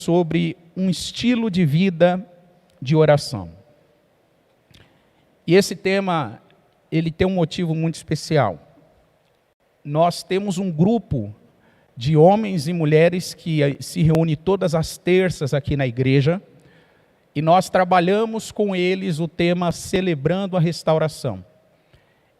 sobre um estilo de vida de oração. E esse tema, ele tem um motivo muito especial. Nós temos um grupo de homens e mulheres que se reúne todas as terças aqui na igreja, e nós trabalhamos com eles o tema Celebrando a Restauração.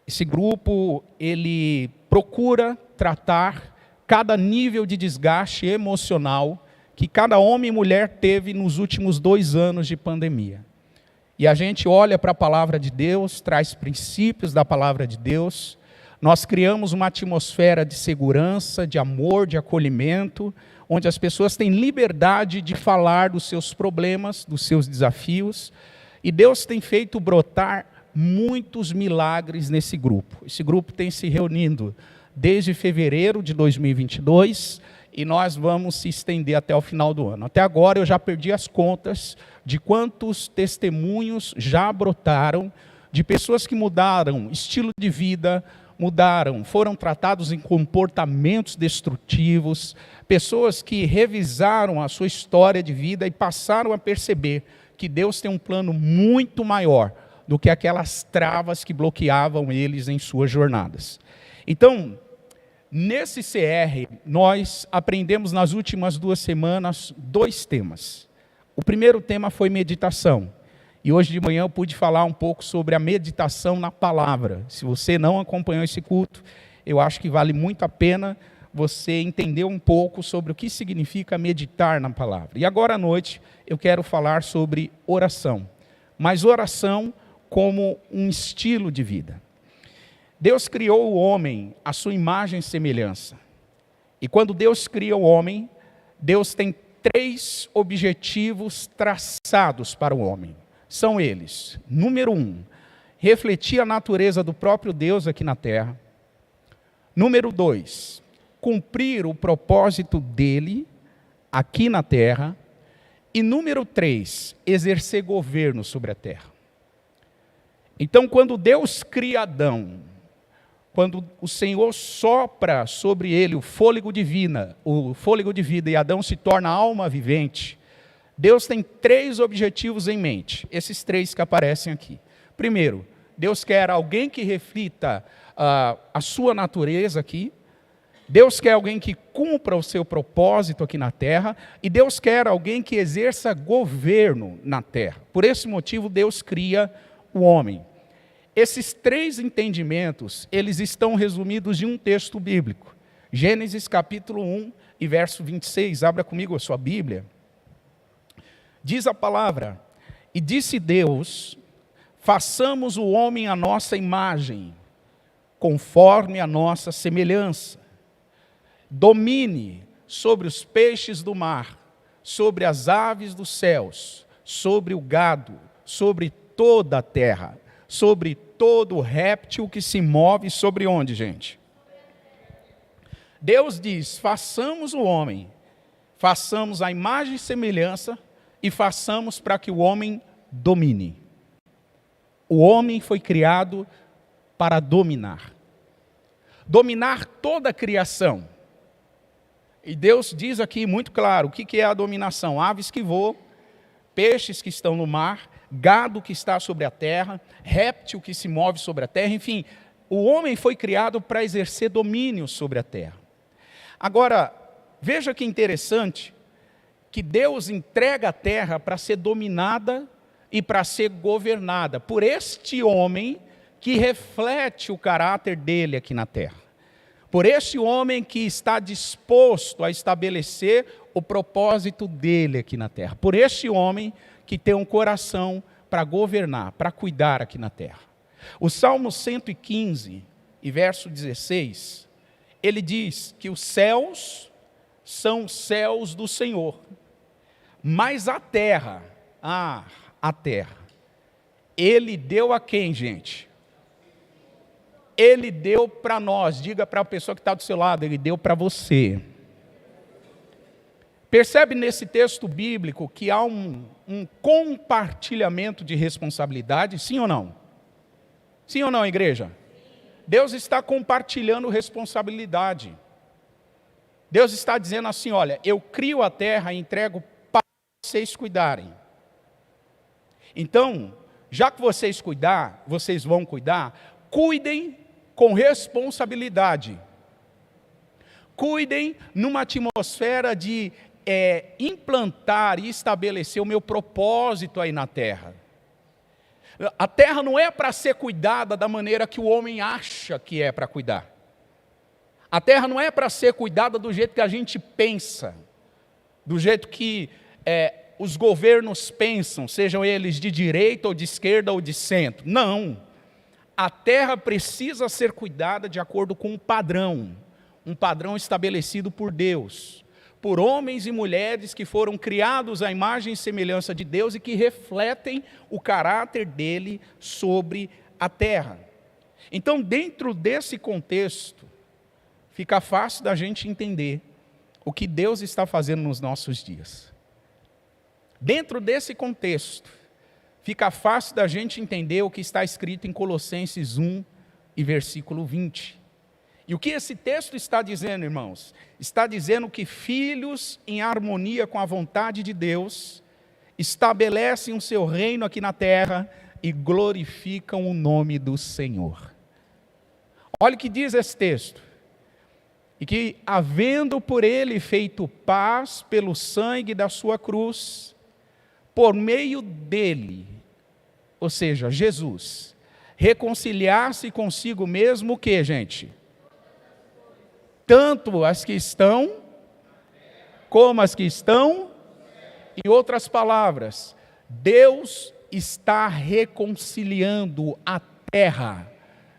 Esse grupo, ele procura tratar cada nível de desgaste emocional que cada homem e mulher teve nos últimos 2 anos de pandemia. E a gente olha para a palavra de Deus, traz princípios da palavra de Deus, nós criamos uma atmosfera de segurança, de amor, de acolhimento, onde as pessoas têm liberdade de falar dos seus problemas, dos seus desafios, e Deus tem feito brotar muitos milagres nesse grupo. Esse grupo tem se reunindo desde fevereiro de 2022, e nós vamos se estender até o final do ano. Até agora eu já perdi as contas de quantos testemunhos já brotaram de pessoas que mudaram estilo de vida, foram tratados em comportamentos destrutivos, pessoas que revisaram a sua história de vida e passaram a perceber que Deus tem um plano muito maior do que aquelas travas que bloqueavam eles em suas jornadas. Então, nesse CR, nós aprendemos nas últimas 2 semanas 2 temas. O primeiro tema foi meditação. E hoje de manhã eu pude falar um pouco sobre a meditação na palavra. Se você não acompanhou esse culto, eu acho que vale muito a pena você entender um pouco sobre o que significa meditar na palavra. E agora à noite eu quero falar sobre oração. Mas oração como um estilo de vida. Deus criou o homem à sua imagem e semelhança. E quando Deus cria o homem, Deus tem 3 objetivos traçados para o homem. São eles: número 1, refletir a natureza do próprio Deus aqui na terra. Número 2, cumprir o propósito dele aqui na terra. E número 3, exercer governo sobre a terra. Então, quando Deus cria Adão, quando o Senhor sopra sobre ele o fôlego de vida e Adão se torna alma vivente, Deus tem 3 objetivos em mente, esses 3 que aparecem aqui. Primeiro, Deus quer alguém que reflita a sua natureza aqui. Deus quer alguém que cumpra o seu propósito aqui na terra. E Deus quer alguém que exerça governo na terra. Por esse motivo, Deus cria o homem. Esses 3 entendimentos, eles estão resumidos em um texto bíblico. Gênesis capítulo 1 e verso 26. Abra comigo a sua Bíblia. Diz a palavra: e disse Deus, façamos o homem à nossa imagem, conforme a nossa semelhança. Domine sobre os peixes do mar, sobre as aves dos céus, sobre o gado, sobre toda a terra, sobre todo réptil que se move sobre onde, gente? Deus diz, façamos o homem, façamos a imagem e semelhança, e façamos para que o homem domine. O homem foi criado para dominar. Dominar toda a criação. E Deus diz aqui muito claro, o que é a dominação? Aves que voam, peixes que estão no mar, gado que está sobre a terra, réptil que se move sobre a terra, enfim, o homem foi criado para exercer domínio sobre a terra. Agora, veja que interessante, que Deus entrega a terra para ser dominada e para ser governada por este homem que reflete o caráter dele aqui na terra. Por este homem que está disposto a estabelecer o propósito dele aqui na terra. Por este homem que tem um coração para governar, para cuidar aqui na terra. O Salmo 115, e verso 16, ele diz que os céus são os céus do Senhor, mas a terra, ele deu a quem, gente? Ele deu para nós. Diga para a pessoa que está do seu lado, ele deu para você. Percebe nesse texto bíblico que há um compartilhamento de responsabilidade, sim ou não? Sim ou não, igreja? Deus está compartilhando responsabilidade. Deus está dizendo assim, olha, eu crio a terra e entrego vocês cuidarem. Então, já que vocês vão cuidar, cuidem com responsabilidade. Cuidem numa atmosfera de implantar e estabelecer o meu propósito aí na terra. A terra não é para ser cuidada da maneira que o homem acha que é para cuidar. A terra não é para ser cuidada do jeito que a gente pensa, do jeito que os governos pensam, sejam eles de direita ou de esquerda ou de centro. Não. A terra precisa ser cuidada de acordo com um padrão estabelecido por Deus, por homens e mulheres que foram criados à imagem e semelhança de Deus e que refletem o caráter dele sobre a terra. Então, dentro desse contexto, fica fácil da gente entender o que Deus está fazendo nos nossos dias. Dentro desse contexto, fica fácil da gente entender o que está escrito em Colossenses 1 e versículo 20. E o que esse texto está dizendo, irmãos? Está dizendo que filhos em harmonia com a vontade de Deus estabelecem o seu reino aqui na terra e glorificam o nome do Senhor. Olha o que diz esse texto. E que, havendo por ele feito paz pelo sangue da sua cruz, por meio dele, ou seja, Jesus, reconciliar-se consigo mesmo o que, gente? Tanto as que estão, como as que estão, em outras palavras, Deus está reconciliando a terra.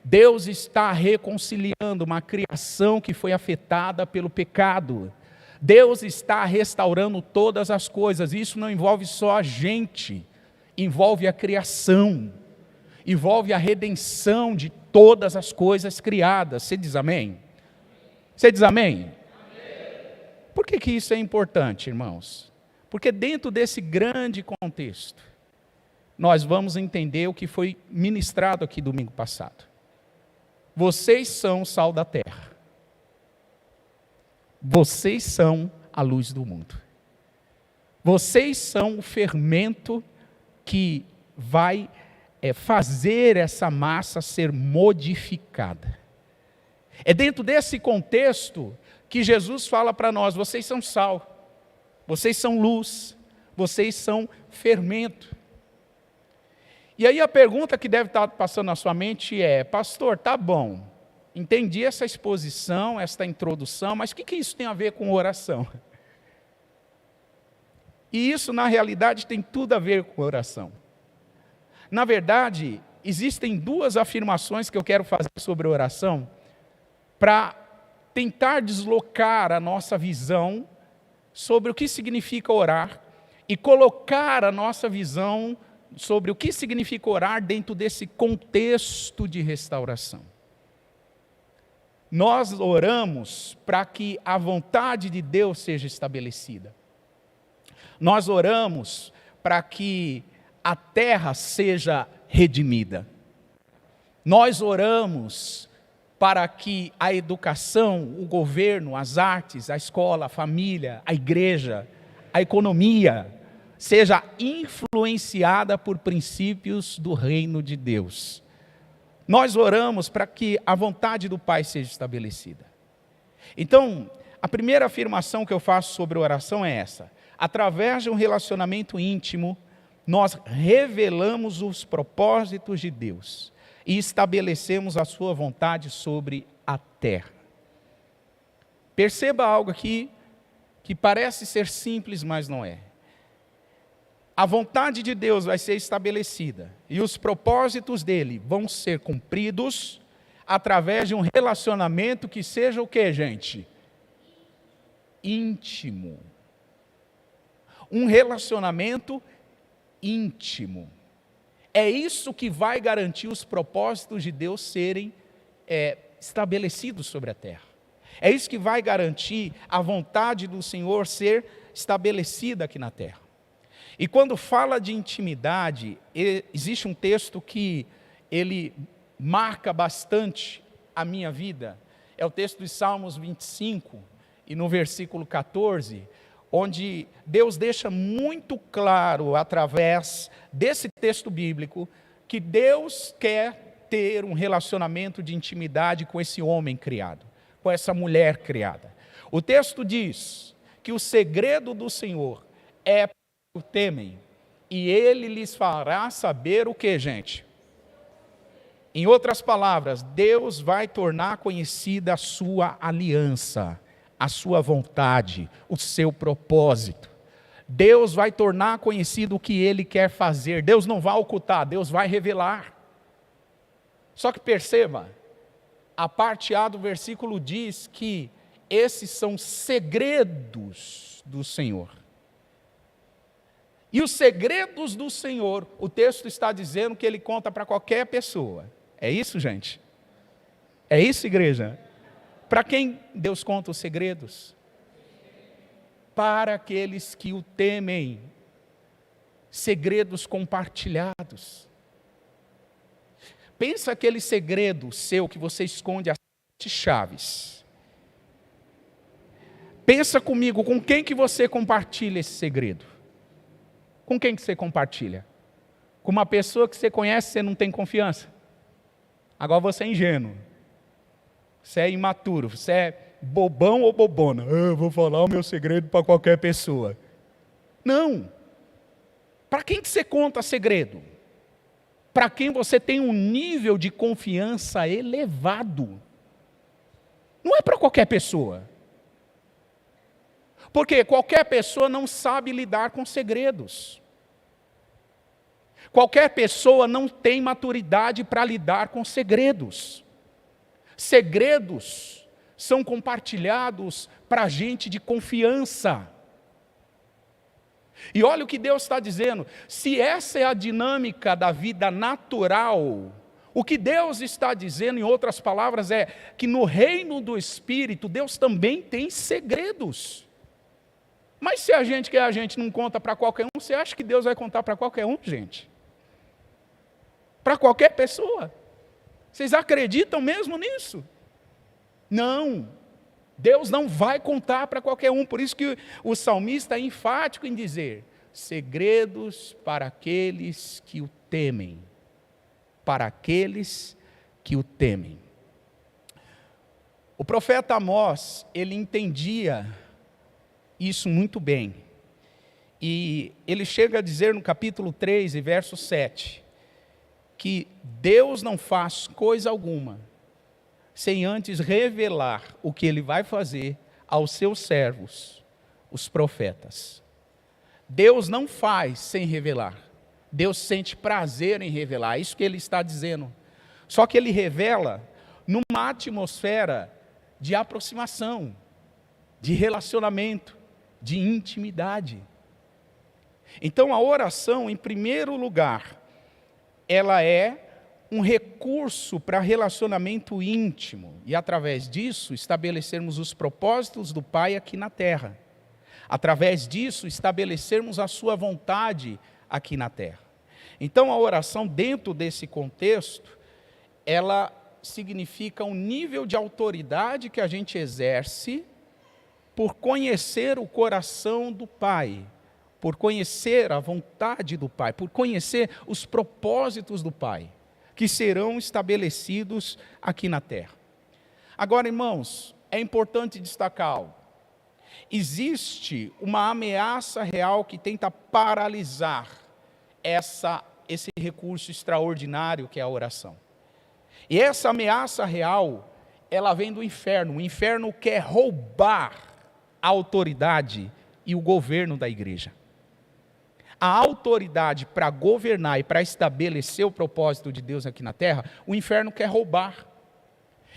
Deus está reconciliando uma criação que foi afetada pelo pecado. Deus está restaurando todas as coisas. Isso não envolve só a gente, envolve a criação, envolve a redenção de todas as coisas criadas. Você diz amém? Você diz amém? Por que isso é importante, irmãos? Porque dentro desse grande contexto, nós vamos entender o que foi ministrado aqui domingo passado. Vocês são o sal da terra. Vocês são a luz do mundo. Vocês são o fermento que vai fazer essa massa ser modificada. É dentro desse contexto que Jesus fala para nós: vocês são sal, vocês são luz, vocês são fermento. E aí a pergunta que deve estar passando na sua mente é: pastor, tá bom, entendi essa exposição, esta introdução, mas o que isso tem a ver com oração? E isso, na realidade, tem tudo a ver com oração. Na verdade, existem duas afirmações que eu quero fazer sobre oração, para tentar deslocar a nossa visão sobre o que significa orar e colocar a nossa visão sobre o que significa orar dentro desse contexto de restauração. Nós oramos para que a vontade de Deus seja estabelecida. Nós oramos para que a terra seja redimida. Nós oramos para que a educação, o governo, as artes, a escola, a família, a igreja, a economia, seja influenciada por princípios do reino de Deus. Nós oramos para que a vontade do Pai seja estabelecida. Então, a primeira afirmação que eu faço sobre oração é essa: através de um relacionamento íntimo, nós revelamos os propósitos de Deus e estabelecemos a sua vontade sobre a terra. Perceba algo aqui que parece ser simples, mas não é. A vontade de Deus vai ser estabelecida e os propósitos dele vão ser cumpridos através de um relacionamento que seja o que, gente? Íntimo. Um relacionamento íntimo. É isso que vai garantir os propósitos de Deus serem estabelecidos sobre a terra. É isso que vai garantir a vontade do Senhor ser estabelecida aqui na terra. E quando fala de intimidade, existe um texto que ele marca bastante a minha vida. É o texto de Salmos 25, e no versículo 14, onde Deus deixa muito claro, através desse texto bíblico, que Deus quer ter um relacionamento de intimidade com esse homem criado, com essa mulher criada. O texto diz que o segredo do Senhor é para os que o temem, e Ele lhes fará saber o que, gente? Em outras palavras, Deus vai tornar conhecida a sua aliança, a sua vontade, o seu propósito. Deus vai tornar conhecido o que Ele quer fazer. Deus não vai ocultar, Deus vai revelar. Só que perceba, a parte A do versículo diz que esses são segredos do Senhor. E os segredos do Senhor, o texto está dizendo que Ele conta para qualquer pessoa. É isso, gente? É isso, igreja? Para quem Deus conta os segredos? Para aqueles que o temem. Segredos compartilhados. Pensa aquele segredo seu que você esconde as 7 chaves. Pensa comigo, com quem que você compartilha esse segredo? Com quem que você compartilha? Com uma pessoa que você conhece e você não tem confiança? Agora você é ingênuo. Você é imaturo, você é bobão ou bobona. Eu vou falar o meu segredo para qualquer pessoa. Não. Para quem que você conta segredo? Para quem você tem um nível de confiança elevado. Não é para qualquer pessoa. Porque qualquer pessoa não sabe lidar com segredos. Qualquer pessoa não tem maturidade para lidar com segredos. Segredos são compartilhados para gente de confiança. E olha o que Deus está dizendo, se essa é a dinâmica da vida natural, o que Deus está dizendo, em outras palavras, é que no reino do Espírito, Deus também tem segredos. Mas se a gente não conta para qualquer um, você acha que Deus vai contar para qualquer um, gente? Para qualquer pessoa? Vocês acreditam mesmo nisso? Não. Deus não vai contar para qualquer um. Por isso que o salmista é enfático em dizer: segredos para aqueles que o temem. Para aqueles que o temem. O profeta Amós, ele entendia isso muito bem. E ele chega a dizer no capítulo 3 e verso 7, que Deus não faz coisa alguma sem antes revelar o que Ele vai fazer aos seus servos, os profetas. Deus não faz sem revelar. Deus sente prazer em revelar, é isso que Ele está dizendo. Só que Ele revela numa atmosfera de aproximação, de relacionamento, de intimidade. Então a oração, em primeiro lugar, ela é um recurso para relacionamento íntimo, e através disso estabelecermos os propósitos do Pai aqui na terra. Através disso estabelecermos a sua vontade aqui na terra. Então a oração, dentro desse contexto, ela significa um nível de autoridade que a gente exerce por conhecer o coração do Pai, por conhecer a vontade do Pai, por conhecer os propósitos do Pai, que serão estabelecidos aqui na terra. Agora, irmãos, é importante destacar algo. Existe uma ameaça real que tenta paralisar esse recurso extraordinário que é a oração. E essa ameaça real, ela vem do inferno. O inferno quer roubar a autoridade e o governo da igreja. A autoridade para governar e para estabelecer o propósito de Deus aqui na terra, o inferno quer roubar.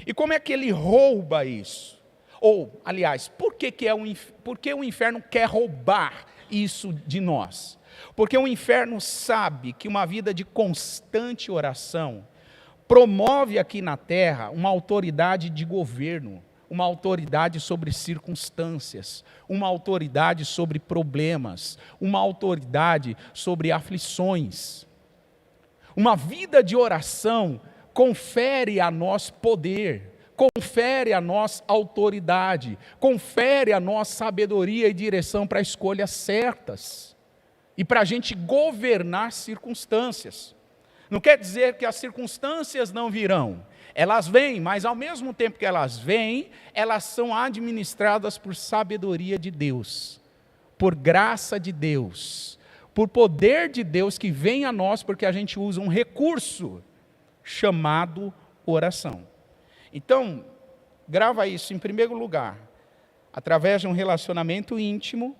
E como é que ele rouba isso? Ou, aliás, por que o inferno quer roubar isso de nós? Porque o inferno sabe que uma vida de constante oração promove aqui na terra uma autoridade de governo, uma autoridade sobre circunstâncias, uma autoridade sobre problemas, uma autoridade sobre aflições. Uma vida de oração confere a nós poder, confere a nós autoridade, confere a nós sabedoria e direção para escolhas certas e para a gente governar circunstâncias. Não quer dizer que as circunstâncias não virão, elas vêm, mas ao mesmo tempo que elas vêm, elas são administradas por sabedoria de Deus, por graça de Deus, por poder de Deus que vem a nós porque a gente usa um recurso chamado oração. Então, grava isso em primeiro lugar. Através de um relacionamento íntimo,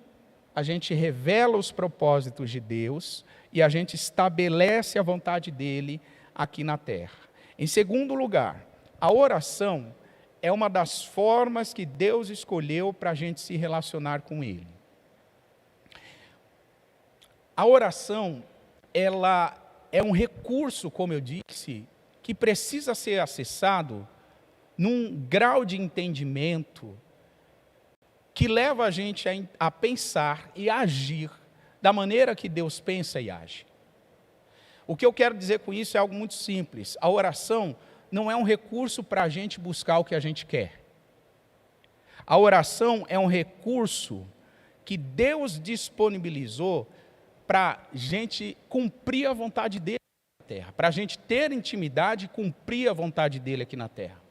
a gente revela os propósitos de Deus e a gente estabelece a vontade dele aqui na terra. Em segundo lugar, a oração é uma das formas que Deus escolheu para a gente se relacionar com ele. A oração, ela é um recurso, como eu disse, que precisa ser acessado num grau de entendimento que leva a gente a pensar e a agir da maneira que Deus pensa e age. O que eu quero dizer com isso é algo muito simples. A oração não é um recurso para a gente buscar o que a gente quer. A oração é um recurso que Deus disponibilizou para a gente cumprir a vontade dele na terra, para a gente ter intimidade e cumprir a vontade dele aqui na terra.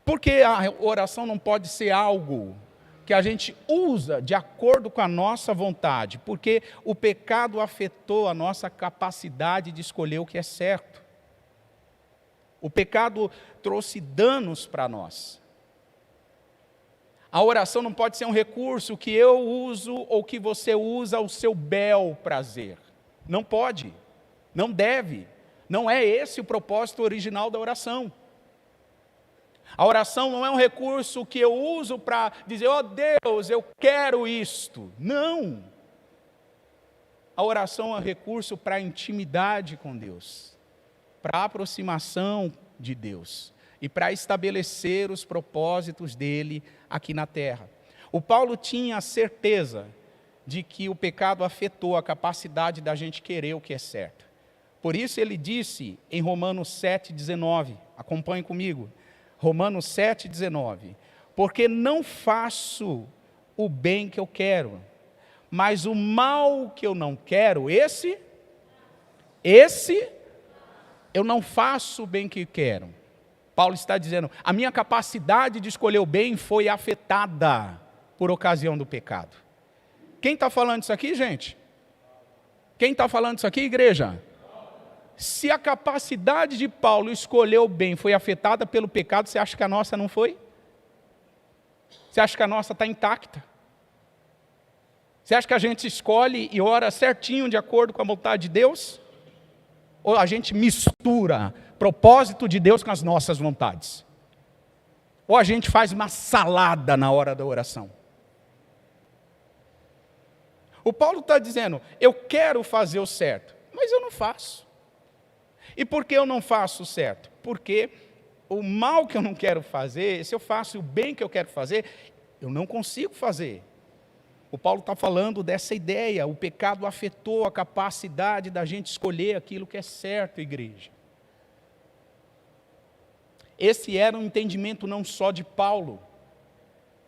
Porque a oração não pode ser algo que a gente usa de acordo com a nossa vontade, porque o pecado afetou a nossa capacidade de escolher o que é certo. O pecado trouxe danos para nós. A oração não pode ser um recurso que eu uso ou que você usa ao seu bel prazer. Não pode, não deve, não é esse o propósito original da oração. A oração não é um recurso que eu uso para dizer, ó Deus, eu quero isto. Não. A oração é um recurso para a intimidade com Deus, para a aproximação de Deus e para estabelecer os propósitos dele aqui na terra. O Paulo tinha a certeza de que o pecado afetou a capacidade da gente querer o que é certo. Por isso ele disse em Romanos 7,19, acompanhe comigo, Romanos 7,19, porque não faço o bem que eu quero, mas o mal que eu não quero, esse eu não faço o bem que quero. Paulo está dizendo, a minha capacidade de escolher o bem foi afetada por ocasião do pecado. Quem está falando isso aqui, gente? Quem está falando isso aqui, igreja? Se a capacidade de Paulo escolher o bem foi afetada pelo pecado, você acha que a nossa não foi? Você acha que a nossa está intacta? Você acha que a gente escolhe e ora certinho de acordo com a vontade de Deus? Ou a gente mistura propósito de Deus com as nossas vontades? Ou a gente faz uma salada na hora da oração? O Paulo está dizendo, eu quero fazer o certo, mas eu não faço. E por que eu não faço o certo? Porque o mal que eu não quero fazer, se eu faço o bem que eu quero fazer, eu não consigo fazer. O Paulo está falando dessa ideia, o pecado afetou a capacidade da gente escolher aquilo que é certo, igreja. Esse era um entendimento não só de Paulo,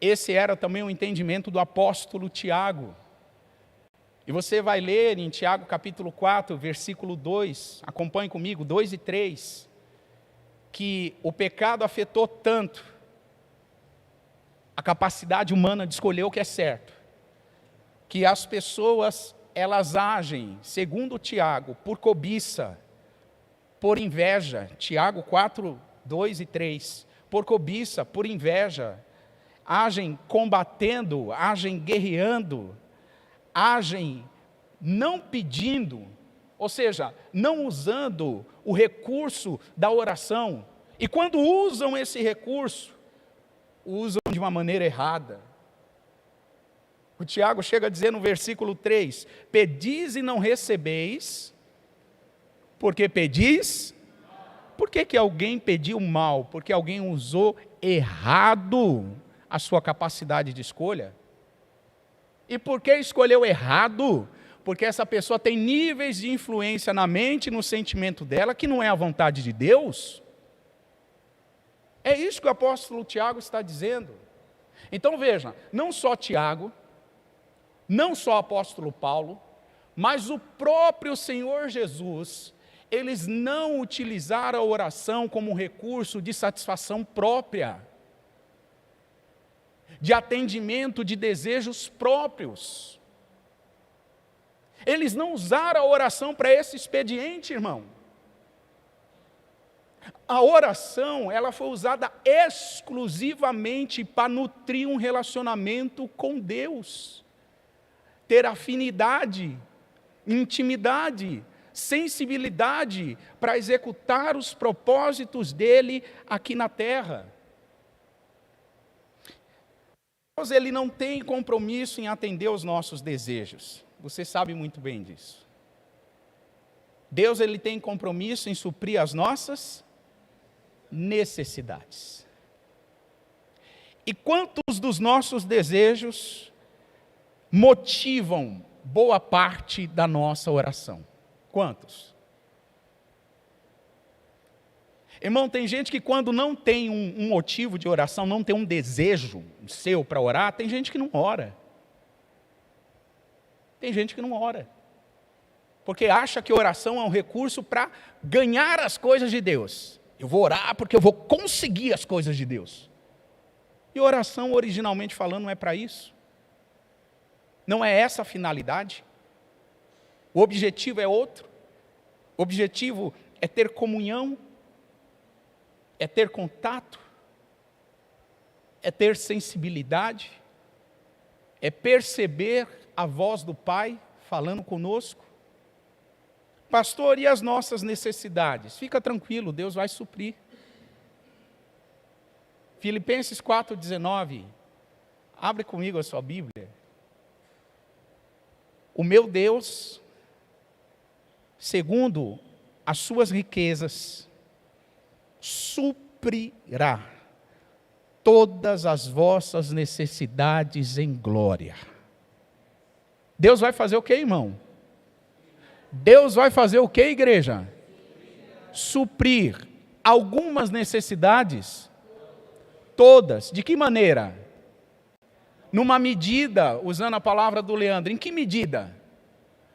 esse era também um entendimento do apóstolo Tiago. E você vai ler em Tiago capítulo 4, versículo 2, acompanhe comigo, 2 e 3, que o pecado afetou tanto a capacidade humana de escolher o que é certo, que as pessoas, elas agem, segundo Tiago, por cobiça, por inveja, Tiago 4, 2 e 3, por cobiça, por inveja, agem combatendo, agem guerreando, agem não pedindo, ou seja, não usando o recurso da oração. E quando usam esse recurso, usam de uma maneira errada. O Tiago chega a dizer no versículo 3, pedis e não recebeis, porque pedis. Por que alguém pediu mal? Porque alguém usou errado a sua capacidade de escolha. E por que escolheu errado? Porque essa pessoa tem níveis de influência na mente e no sentimento dela que não é a vontade de Deus. É isso que o apóstolo Tiago está dizendo. Então veja, não só Tiago, não só o apóstolo Paulo, mas o próprio Senhor Jesus, eles não utilizaram a oração como um recurso de satisfação própria, de atendimento de desejos próprios. Eles não usaram a oração para esse expediente, irmão. A oração, ela foi usada exclusivamente para nutrir um relacionamento com Deus, ter afinidade, intimidade, sensibilidade para executar os propósitos dele aqui na terra. Deus, ele não tem compromisso em atender os nossos desejos. Você sabe muito bem disso. Deus, ele tem compromisso em suprir as nossas necessidades. E quantos dos nossos desejos motivam boa parte da nossa oração? Quantos? Irmão, tem gente que quando não tem um motivo de oração, não tem um desejo seu para orar, tem gente que não ora. Tem gente que não ora. Porque acha que oração é um recurso para ganhar as coisas de Deus. Eu vou orar porque eu vou conseguir as coisas de Deus. E oração, originalmente falando, não é para isso. Não é essa a finalidade. O objetivo é outro. O objetivo é ter comunhão, é ter contato, é ter sensibilidade, é perceber a voz do Pai falando conosco. Pastor, e as nossas necessidades? Fica tranquilo, Deus vai suprir. Filipenses 4,19, abre comigo a sua Bíblia. O meu Deus, segundo as suas riquezas, suprirá todas as vossas necessidades em glória. Deus vai fazer o que, irmão? Deus vai fazer o que, igreja? Suprir algumas necessidades, todas. De que maneira? Numa medida, usando a palavra do Leandro, em que medida?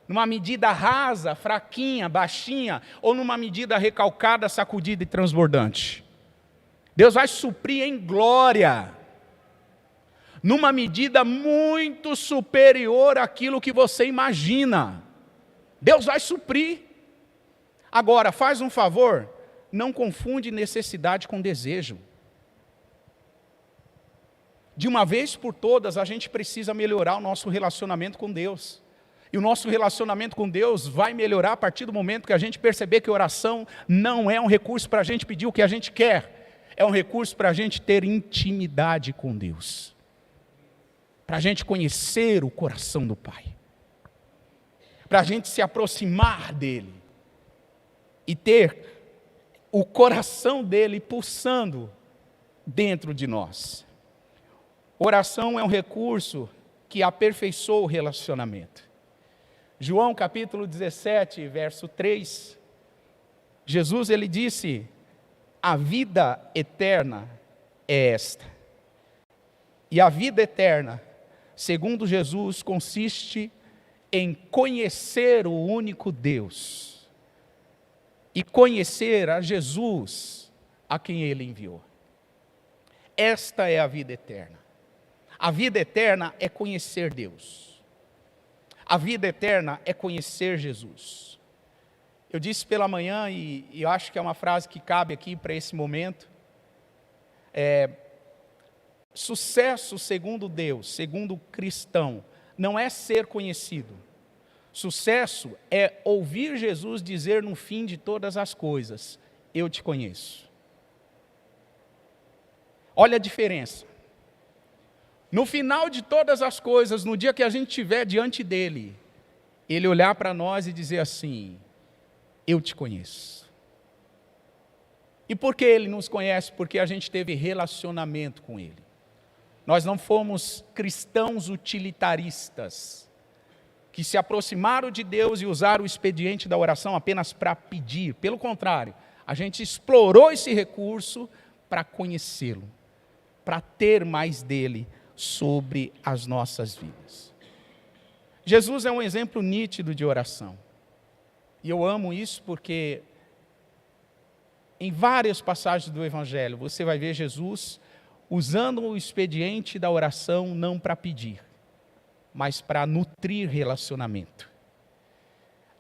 Numa medida rasa, fraquinha, baixinha, ou numa medida recalcada, sacudida e transbordante? Deus vai suprir em glória, numa medida muito superior àquilo que você imagina. Deus vai suprir. Agora, faz um favor, não confunde necessidade com desejo. De uma vez por todas, a gente precisa melhorar o nosso relacionamento com Deus. E o nosso relacionamento com Deus vai melhorar a partir do momento que a gente perceber que oração não é um recurso para a gente pedir o que a gente quer. É um recurso para a gente ter intimidade com Deus. Para a gente conhecer o coração do Pai. Para a gente se aproximar dEle. E ter o coração dEle pulsando dentro de nós. Oração é um recurso que aperfeiçoa o relacionamento. João capítulo 17, verso 3, Jesus ele disse, a vida eterna é esta. E a vida eterna, segundo Jesus, consiste em conhecer o único Deus e conhecer a Jesus a quem Ele enviou. Esta é a vida eterna. A vida eterna é conhecer Deus. A vida eterna é conhecer Jesus. Eu disse pela manhã, e eu acho que é uma frase que cabe aqui para esse momento, sucesso segundo Deus, segundo o cristão, não é ser conhecido. Sucesso é ouvir Jesus dizer no fim de todas as coisas, eu te conheço. Olha a diferença. No final de todas as coisas, no dia que a gente estiver diante dele, ele olhar para nós e dizer assim, eu te conheço. E por que ele nos conhece? Porque a gente teve relacionamento com ele. Nós não fomos cristãos utilitaristas, que se aproximaram de Deus e usaram o expediente da oração apenas para pedir. Pelo contrário, a gente explorou esse recurso para conhecê-lo, para ter mais dele sobre as nossas vidas. Jesus é um exemplo nítido de oração. E eu amo isso porque em várias passagens do Evangelho você vai ver Jesus usando o expediente da oração não para pedir, mas para nutrir relacionamento.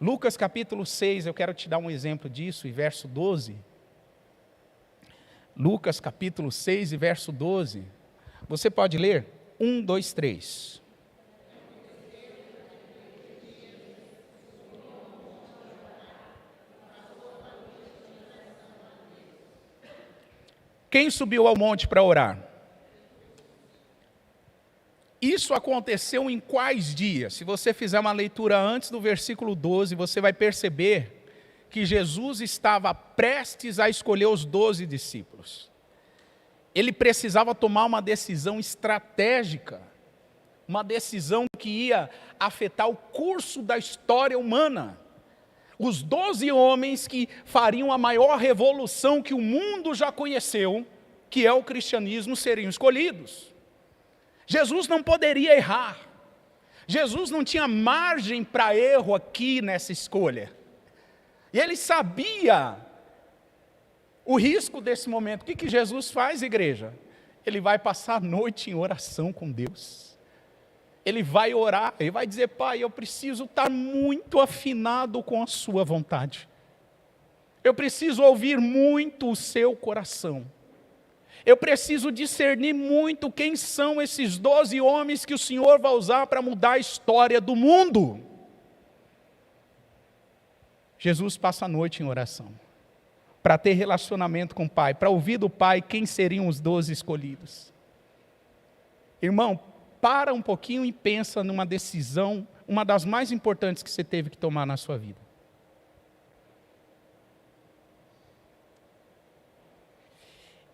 Lucas capítulo 6, eu quero te dar um exemplo disso, e verso 12. Lucas capítulo 6 e verso 12. Você pode ler? 1, 2, 3. Quem subiu ao monte para orar? Isso aconteceu em quais dias? Se você fizer uma leitura antes do versículo 12, você vai perceber que Jesus estava prestes a escolher os 12 discípulos. Ele precisava tomar uma decisão estratégica, uma decisão que ia afetar o curso da história humana. Os 12 homens que fariam a maior revolução que o mundo já conheceu, que é o cristianismo, seriam escolhidos. Jesus não poderia errar. Jesus não tinha margem para erro aqui nessa escolha. E ele sabia o risco desse momento. O que Jesus faz, igreja? Ele vai passar a noite em oração com Deus. Ele vai orar, ele vai dizer: Pai, eu preciso estar muito afinado com a sua vontade. Eu preciso ouvir muito o seu coração. Eu preciso discernir muito quem são esses 12 homens que o Senhor vai usar para mudar a história do mundo. Jesus passa a noite em oração, para ter relacionamento com o Pai, para ouvir do Pai quem seriam os 12 escolhidos. Irmão, para um pouquinho e pensa numa decisão, uma das mais importantes que você teve que tomar na sua vida.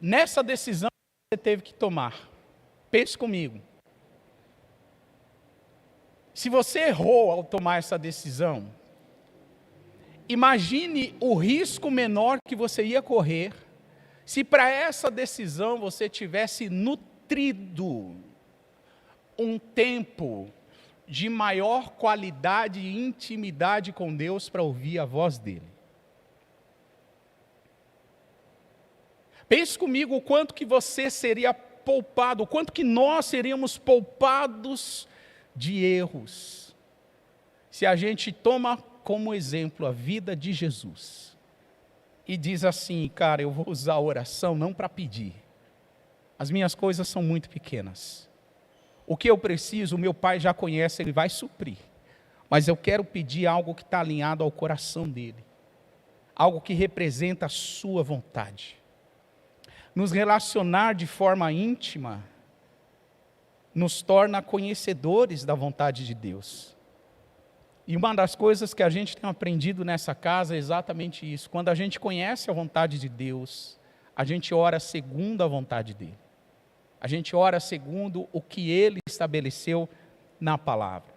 Nessa decisão que você teve que tomar, pense comigo. Se você errou ao tomar essa decisão, imagine o risco menor que você ia correr se para essa decisão você tivesse nutrido um tempo de maior qualidade e intimidade com Deus para ouvir a voz dele. Pense comigo o quanto que você seria poupado, o quanto que nós seríamos poupados de erros, se a gente toma como exemplo a vida de Jesus e diz assim: cara, eu vou usar a oração não para pedir, as minhas coisas são muito pequenas, o que eu preciso, o meu Pai já conhece, Ele vai suprir, mas eu quero pedir algo que está alinhado ao coração dEle, algo que representa a sua vontade. Nos relacionar de forma íntima nos torna conhecedores da vontade de Deus. E uma das coisas que a gente tem aprendido nessa casa é exatamente isso. Quando a gente conhece a vontade de Deus, a gente ora segundo a vontade dEle. A gente ora segundo o que Ele estabeleceu na palavra.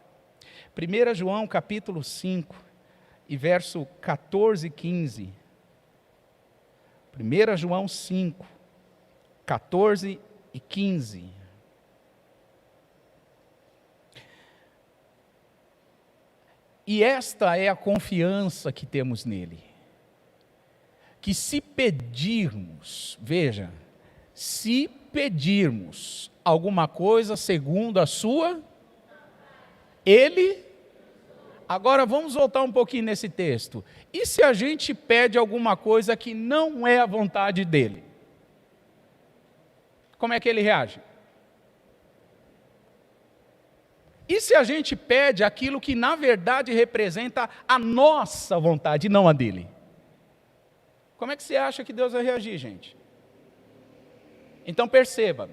1 João capítulo 5 e verso 14 e 15. 1 João 5, 14 e 15. E esta é a confiança que temos nele, que se pedirmos, veja, se pedirmos alguma coisa segundo a sua, Ele, agora vamos voltar um pouquinho nesse texto, e se a gente pede alguma coisa que não é a vontade dEle? Como é que Ele reage? E se a gente pede aquilo que na verdade representa a nossa vontade, não a dEle? Como é que você acha que Deus vai reagir, gente? Então perceba,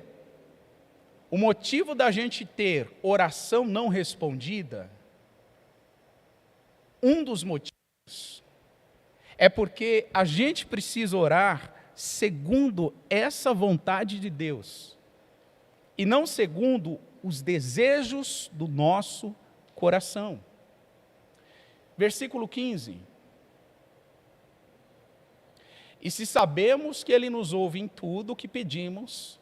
o motivo da gente ter oração não respondida, um dos motivos, é porque a gente precisa orar segundo essa vontade de Deus, e não segundo os desejos do nosso coração. Versículo 15. E se sabemos que Ele nos ouve em tudo o que pedimos,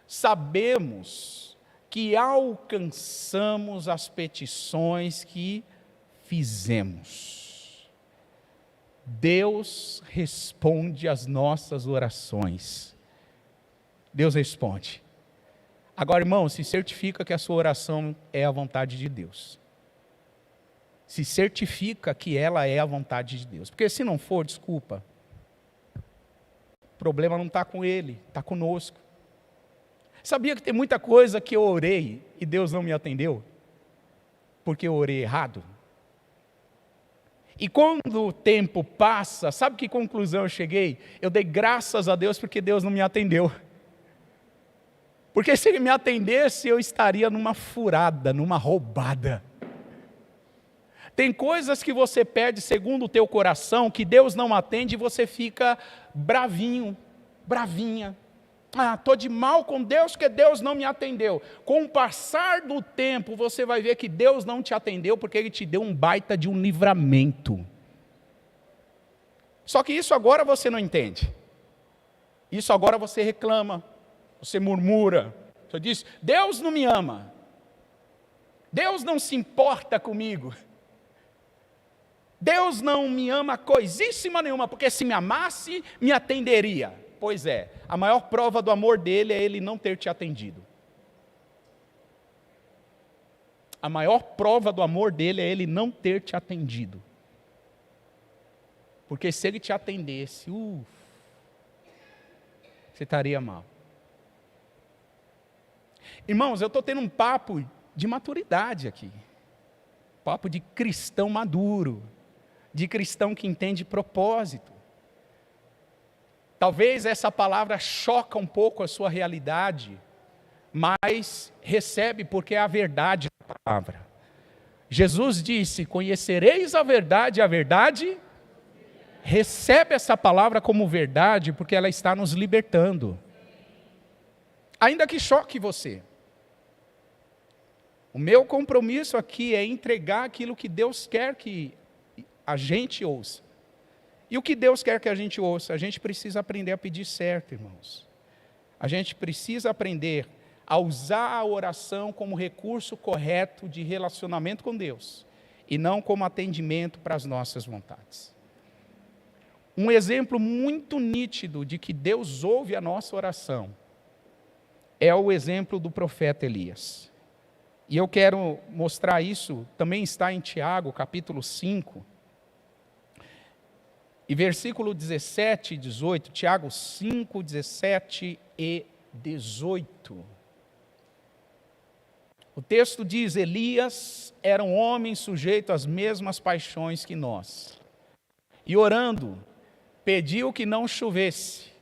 sabemos que alcançamos as petições que fizemos. Deus responde às nossas orações. Deus responde. Agora, irmão, se certifica que a sua oração é a vontade de Deus. Se certifica que ela é a vontade de Deus. Porque se não for, desculpa, o problema não está com Ele, está conosco. Sabia que tem muita coisa que eu orei e Deus não me atendeu? Porque eu orei errado? E quando o tempo passa, sabe que conclusão eu cheguei? Eu dei graças a Deus porque Deus não me atendeu. Porque se Ele me atendesse, eu estaria numa furada, numa roubada. Tem coisas que você pede segundo o teu coração, que Deus não atende e você fica bravinho, bravinha. Estou de mal com Deus porque Deus não me atendeu. Com o passar do tempo, você vai ver que Deus não te atendeu porque Ele te deu um baita de um livramento. Só que isso agora você não entende. Isso agora você reclama, você murmura. Você diz, Deus não me ama. Deus não se importa comigo. Deus não me ama coisíssima nenhuma, porque se me amasse, me atenderia. Pois é, a maior prova do amor dele é Ele não ter te atendido. A maior prova do amor dele é Ele não ter te atendido. Porque se Ele te atendesse, você estaria mal. Irmãos, eu estou tendo um papo de maturidade aqui. Papo de cristão maduro. De cristão que entende propósito. Talvez essa palavra choca um pouco a sua realidade, mas recebe porque é a verdade da palavra. Jesus disse, conhecereis a verdade, recebe essa palavra como verdade, porque ela está nos libertando. Ainda que choque você. O meu compromisso aqui é entregar aquilo que Deus quer que a gente ouça. E o que Deus quer que a gente ouça? A gente precisa aprender a pedir certo, irmãos. A gente precisa aprender a usar a oração como recurso correto de relacionamento com Deus, e não como atendimento para as nossas vontades. Um exemplo muito nítido de que Deus ouve a nossa oração é o exemplo do profeta Elias. E eu quero mostrar isso, também está em Tiago, capítulo 5, e versículo 17 e 18, Tiago 5, 17 e 18. O texto diz, Elias era um homem sujeito às mesmas paixões que nós. E orando, pediu que não chovesse.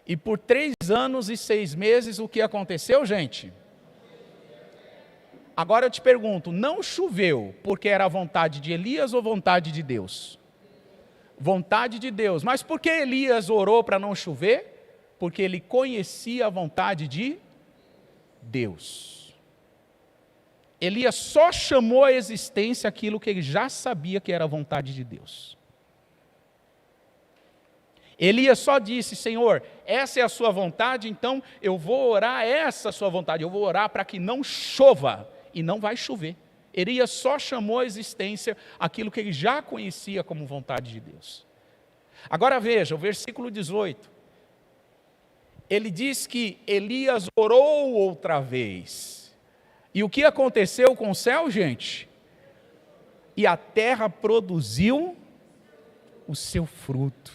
E por 3 anos e 6 meses, o que aconteceu, gente? Agora eu te pergunto, não choveu porque era a vontade de Elias ou vontade de Deus? Vontade de Deus. Mas por que Elias orou para não chover? Porque ele conhecia a vontade de Deus. Elias só chamou à existência aquilo que ele já sabia que era a vontade de Deus. Elias só disse, Senhor, essa é a sua vontade, então eu vou orar essa sua vontade. Eu vou orar para que não chova, e não vai chover. Elias só chamou à existência aquilo que ele já conhecia como vontade de Deus. Agora veja, o versículo 18. Ele diz que Elias orou outra vez. E o que aconteceu com o céu, gente? E a terra produziu o seu fruto.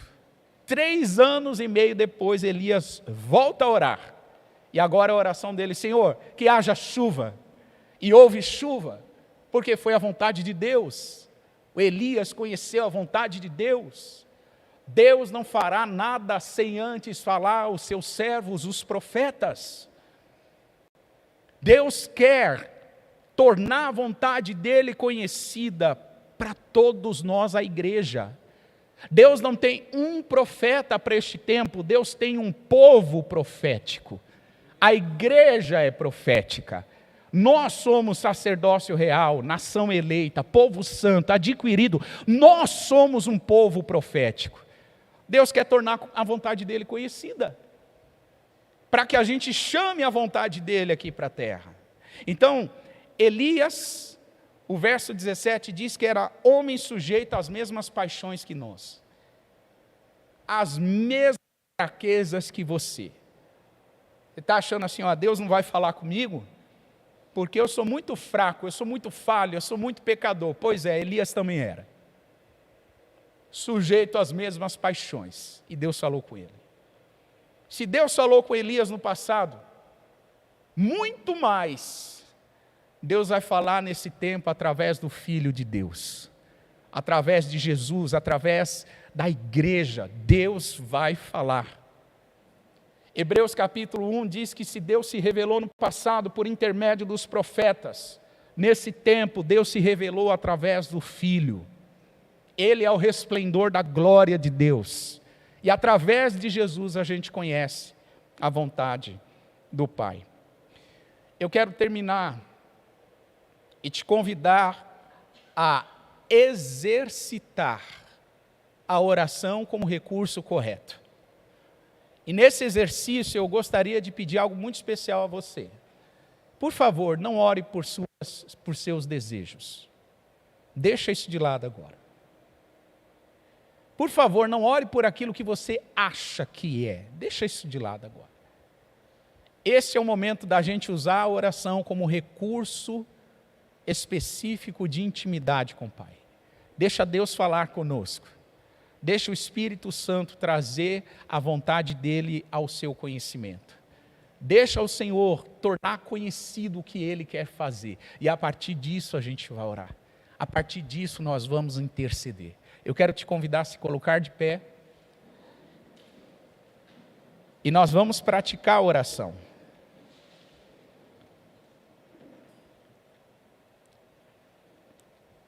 3 anos e meio depois, Elias volta a orar. E agora a oração dele, Senhor, que haja chuva. E houve chuva. Porque foi a vontade de Deus. O Elias conheceu a vontade de Deus. Deus não fará nada sem antes falar aos seus servos, os profetas. Deus quer tornar a vontade dele conhecida para todos nós, a igreja. Deus não tem um profeta para este tempo, Deus tem um povo profético. A igreja é profética. Nós somos sacerdócio real, nação eleita, povo santo, adquirido. Nós somos um povo profético. Deus quer tornar a vontade dele conhecida, para que a gente chame a vontade dele aqui para a terra. Então, Elias, o verso 17 diz que era homem sujeito às mesmas paixões que nós, as mesmas fraquezas que você. Você está achando assim, Deus não vai falar comigo? Porque eu sou muito fraco, eu sou muito falho, eu sou muito pecador. Pois é, Elias também era. Sujeito às mesmas paixões. E Deus falou com ele. Se Deus falou com Elias no passado, muito mais Deus vai falar nesse tempo através do Filho de Deus. Através de Jesus, através da igreja, Deus vai falar. Hebreus capítulo 1 diz que se Deus se revelou no passado por intermédio dos profetas, nesse tempo Deus se revelou através do Filho. Ele é o resplendor da glória de Deus. E através de Jesus a gente conhece a vontade do Pai. Eu quero terminar e te convidar a exercitar a oração como recurso correto. E nesse exercício eu gostaria de pedir algo muito especial a você. Por favor, não ore por seus desejos. Deixa isso de lado agora. Por favor, não ore por aquilo que você acha que é. Deixa isso de lado agora. Esse é o momento da gente usar a oração como recurso específico de intimidade com o Pai. Deixa Deus falar conosco. Deixa o Espírito Santo trazer a vontade dele ao seu conhecimento. Deixa o Senhor tornar conhecido o que Ele quer fazer. E a partir disso a gente vai orar. A partir disso nós vamos interceder. Eu quero te convidar a se colocar de pé. E nós vamos praticar a oração.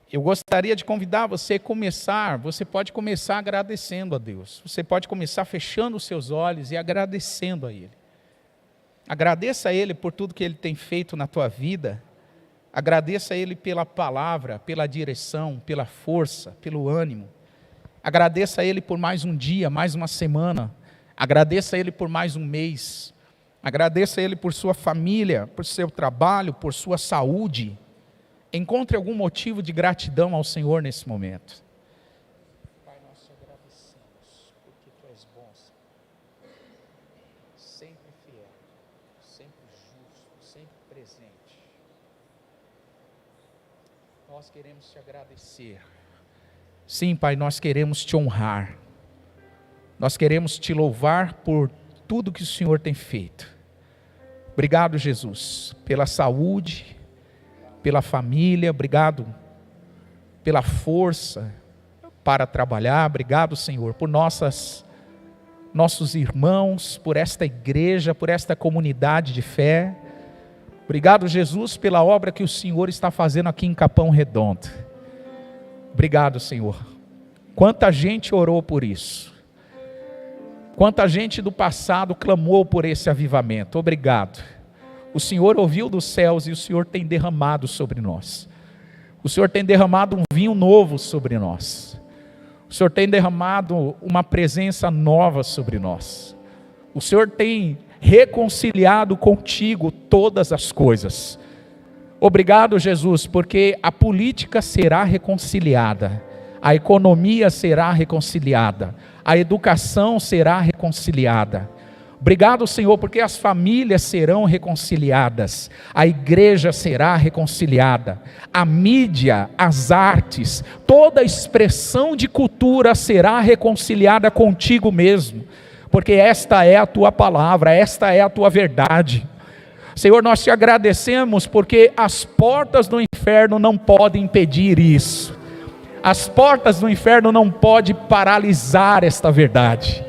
Eu gostaria de convidar você a começar, você pode começar agradecendo a Deus. Você pode começar fechando os seus olhos e agradecendo a Ele. Agradeça a Ele por tudo que Ele tem feito na tua vida. Agradeça a Ele pela palavra, pela direção, pela força, pelo ânimo. Agradeça a Ele por mais um dia, mais uma semana. Agradeça a Ele por mais um mês. Agradeça a Ele por sua família, por seu trabalho, por sua saúde. Encontre algum motivo de gratidão ao Senhor nesse momento. Pai, nós te agradecemos porque Tu és bom, Senhor. Sempre fiel, sempre justo, sempre presente. Nós queremos te agradecer. Sim, Pai, nós queremos te honrar. Nós queremos te louvar por tudo que o Senhor tem feito. Obrigado, Jesus, pela saúde, pela família, obrigado pela força para trabalhar, obrigado, Senhor, por nossos irmãos, por esta igreja, por esta comunidade de fé. Obrigado, Jesus, pela obra que o Senhor está fazendo aqui em Capão Redondo. Obrigado, Senhor. Quanta gente orou por isso. Quanta gente do passado clamou por esse avivamento. Obrigado. O Senhor ouviu dos céus e o Senhor tem derramado sobre nós. O Senhor tem derramado um vinho novo sobre nós. O Senhor tem derramado uma presença nova sobre nós. O Senhor tem reconciliado contigo todas as coisas. Obrigado, Jesus, porque a política será reconciliada, a economia será reconciliada, a educação será reconciliada. Obrigado, Senhor, porque as famílias serão reconciliadas, a igreja será reconciliada, a mídia, as artes, toda expressão de cultura será reconciliada contigo mesmo, porque esta é a tua palavra, esta é a tua verdade. Senhor, nós te agradecemos porque as portas do inferno não podem impedir isso. As portas do inferno não podem paralisar esta verdade.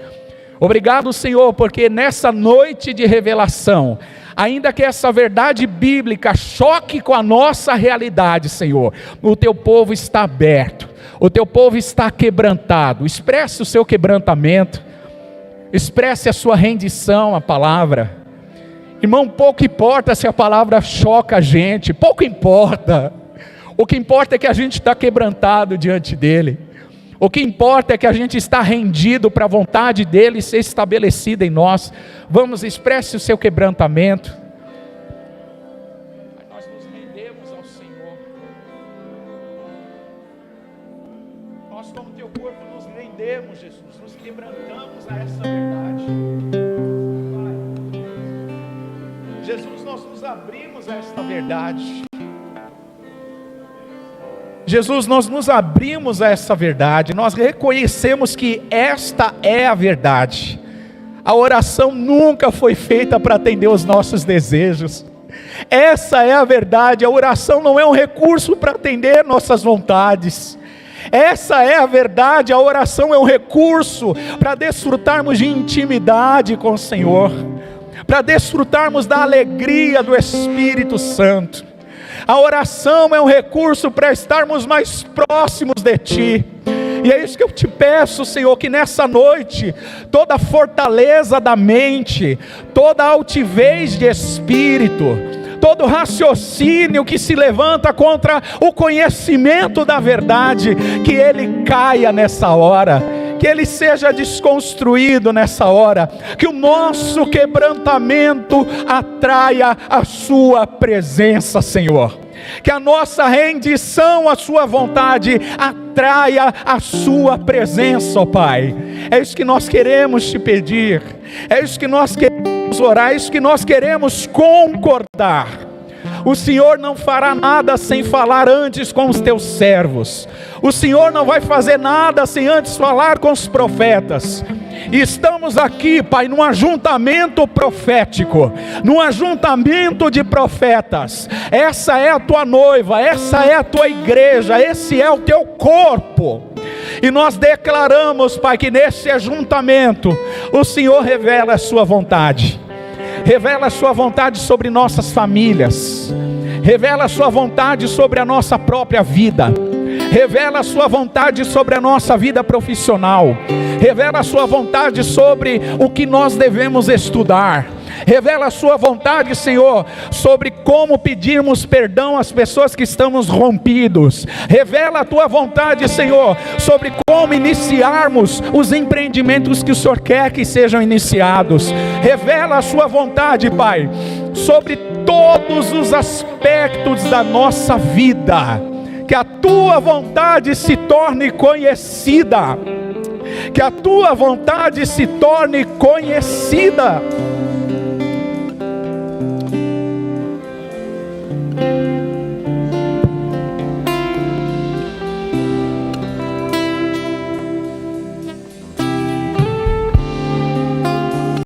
Obrigado, Senhor, porque nessa noite de revelação, ainda que essa verdade bíblica choque com a nossa realidade, Senhor, o teu povo está aberto, o teu povo está quebrantado. Expresse o seu quebrantamento, expresse a sua rendição à palavra. Irmão, pouco importa se a palavra choca a gente, pouco importa. O que importa é que a gente está quebrantado diante dele. O que importa é que a gente está rendido para a vontade dele ser estabelecida em nós. Vamos, expresse o seu quebrantamento. Nós nos rendemos ao Senhor. Nós, como teu corpo, nos rendemos, Jesus. Nos quebrantamos a essa verdade. Jesus, nós nos abrimos a esta verdade. Jesus, nós nos abrimos a essa verdade, nós reconhecemos que esta é a verdade. A oração nunca foi feita para atender os nossos desejos. Essa é a verdade, a oração não é um recurso para atender nossas vontades. Essa é a verdade, a oração é um recurso para desfrutarmos de intimidade com o Senhor, para desfrutarmos da alegria do Espírito Santo. A oração é um recurso para estarmos mais próximos de Ti. E é isso que eu te peço, Senhor, que nessa noite, toda fortaleza da mente, toda altivez de espírito, todo raciocínio que se levanta contra o conhecimento da verdade, que ele caia nessa hora, que ele seja desconstruído nessa hora, que o nosso quebrantamento atraia a sua presença, Senhor, que a nossa rendição à sua vontade atraia a sua presença, ó Pai. É isso que nós queremos te pedir, é isso que nós queremos orar, é isso que nós queremos concordar. O Senhor não fará nada sem falar antes com os teus servos. O Senhor não vai fazer nada sem antes falar com os profetas. E estamos aqui, Pai, num ajuntamento profético, num ajuntamento de profetas. Essa é a tua noiva, essa é a tua igreja, esse é o teu corpo. E nós declaramos, Pai, que nesse ajuntamento o Senhor revela a sua vontade. Revela a sua vontade sobre nossas famílias. Revela a sua vontade sobre a nossa própria vida. Revela a sua vontade sobre a nossa vida profissional. Revela a sua vontade sobre o que nós devemos estudar. Revela a sua vontade, Senhor, sobre como pedirmos perdão às pessoas que estamos rompidos. Revela a tua vontade, Senhor, sobre como iniciarmos os empreendimentos que o Senhor quer que sejam iniciados. Revela a sua vontade, Pai, sobre todos os aspectos da nossa vida. Que a tua vontade se torne conhecida. Que a tua vontade se torne conhecida.